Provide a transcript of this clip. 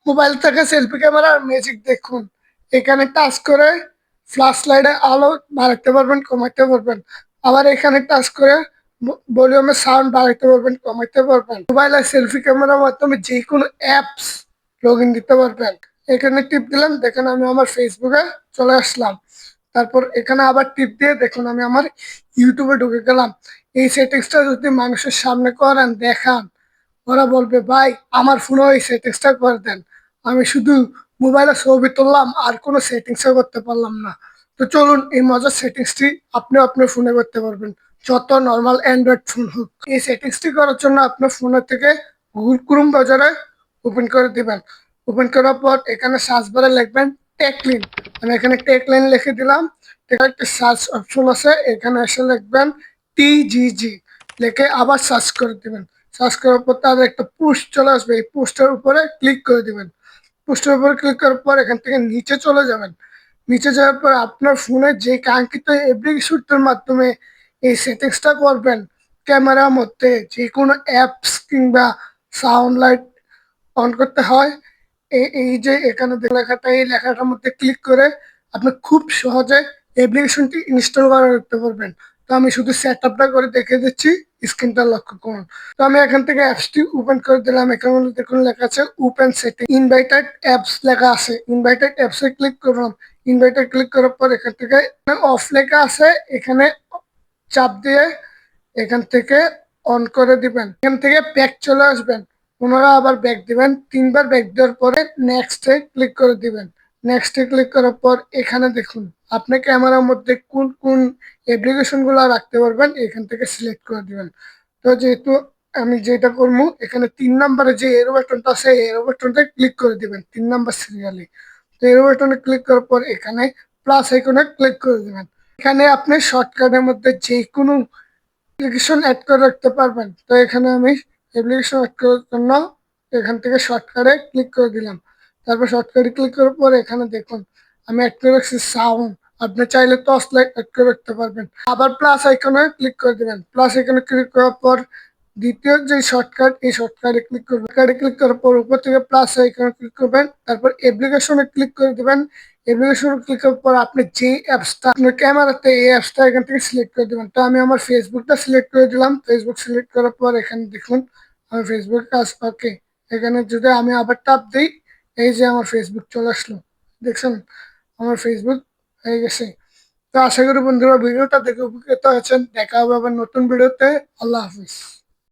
Mobile থেকে selfie ক্যামেরার magic দেখুন। এখানে টাচ করে ফ্ল্যাশ লাইটে আলো বাড়াতে পারবেন, কমাতে পারবেন। আবার এখানে টাচ করে ভলিউমের সাউন্ড বাড়াতে পারবেন, কমাতে পারবেন। মোবাইলের সেলফি ক্যামেরার মাধ্যমে যে কোনো অ্যাপস লগ ইন দিতে পারবেন। এখানে টিপ দিলাম, দেখেন আমি আমার ফেসবুকে চলে আসলাম। তারপর এখানে আবার টিপ দিয়ে দেখুন আমি আমার ইউটিউবে ঢুকে গেলাম। এই সেটিংসটা যদি মানুষের সামনে করেন, দেখান, ওরা বলবে ভাই আমার ফোনে ওই সেটিংসটা করে দেন। আমি শুধু মোবাইলে ছবি তুললাম আর কোনো সেটিংসও করতে পারলাম না। তো চলুন এই মজার সেটিংসটি আপনি আপনার ফোনে করতে পারবেন, যত নর্মাল অ্যান্ড্রয়েড ফোন হোক। এই সেটিংসটি করার জন্য আপনার ফোনের থেকে গুগল ক্রোম ব্রাউজারে ওপেন করে দিবেন। ওপেন করার পর এখানে সার্চ বারে লিখবেন টেকলিন। আমি এখানে টেকলিন লিখে দিলাম। একটা সার্চ অপশন আছে, এখানে এসে লিখবেন টিজিজি, লিখে আবার সার্চ করে দিবেন। সার্চ করার পর তাদের একটা পোস্ট চলে আসবে, এই পোস্টের উপরে ক্লিক করে দিবেন। পোস্টের উপরে ক্লিক করার পর এখান থেকে নিচে চলে যাবেন। নিচে যাওয়ার পর আপনার ফোনে যে কাঙ্ক্ষিত অ্যাপ্লিকেশনটার মাধ্যমে এই সেটিংসটা করবেন, ক্যামেরার মধ্যে যে কোনো অ্যাপস কিংবা সাউন্ড লাইট অন করতে হয়, এই যে এখানে লেখাটা, এই লেখাটার মধ্যে ক্লিক করে আপনি খুব সহজে অ্যাপ্লিকেশনটি ইনস্টল করে রাখতে পারবেন। তো আমি শুধু সেট আপটা করে দেখে দিচ্ছি, স্ক্রিনটা লক্ষ্য করুন। তো আমি এখান থেকে অ্যাপসটি ওপেন করে দিলাম। এখানে দেখুন লেখা আছে ওপেন সেটিং, ইনভাইটেড অ্যাপস লেখা আছে। ইনভাইটেড অ্যাপসে ক্লিক করলাম। ইনভাইটেড ক্লিক করার পর এখান থেকে অফ লেখা আছে, এখানে চাপ দিয়ে এখান থেকে অন করে দিবেন। এখান থেকে ব্যাক চলে আসবেন, পুনরায় আবার ব্যাক দিবেন। 3 বার ব্যাক দেওয়ার পরে নেক্সটে ক্লিক করে দিবেন। নেক্সটে ক্লিক করার পর এখানে দেখুন আপনি ক্যামেরার মধ্যে কোন কোন অ্যাপ্লিকেশন গুলো রাখতে পারবেন, এখান থেকে সিলেক্ট করে দিবেন। তো যেহেতু আমি যেটা করবো, এখানে 3 নম্বরে যে এরো বাটনটা আছে, এরো বাটনটা ক্লিক করে দিবেন 3 নম্বর সিরিয়ালে। তো এরো বাটনে ক্লিক করার পর এখানে প্লাস আইকনে ক্লিক করে দিবেন। এখানে আপনি শর্টকাটের মধ্যে যে কোনো অ্যাপ্লিকেশন অ্যাড করে রাখতে পারবেন। তো এখানে আমি অ্যাপ্লিকেশন অ্যাড করার জন্য এখান থেকে শর্টকাটে ক্লিক করে দিলাম। তারপর শর্টকাটে ক্লিক করার পর এখানে দেখুন আমি অ্যাড করে রাখছি সাউন্ড। আপনি চাইলে টর্চ লাইট অ্যাড করে রাখতে পারবেন। আবার প্লাস আইকনে ক্লিক করে দিবেন। প্লাস আইকনে ক্লিক করার পর দ্বিতীয় যে শর্টকাট, এই শর্টকাটে ক্লিক করবেন। শর্টকাটে ক্লিক করার পর উপর থেকে প্লাস আইকনে ক্লিক করবেন। তারপর অ্যাপ্লিকেশনে ক্লিক করে দিবেন। অ্যাপ্লিকেশনে ক্লিক করার পর আপনি যে অ্যাপসটা আপনার ক্যামেরাতে, এই অ্যাপসটা এখান থেকে সিলেক্ট করে দিবেন। তো আমি আমার ফেসবুকটা সিলেক্ট করে দিলাম। ফেসবুক সিলেক্ট করার পর এখানে দেখুন আমার ফেসবুক কাজ ওকে। এখানে যদি আমি আবার টাপ দিই, এই যে আমার ফেসবুক চলে আসলো, দেখছেন আমার ফেসবুক হয়ে গেছে। তো আশা করি বন্ধুরা ভিডিওটা দেখে উপকৃত হয়েছেন। দেখা হবে আবার নতুন ভিডিওতে। আল্লাহ হাফিজ।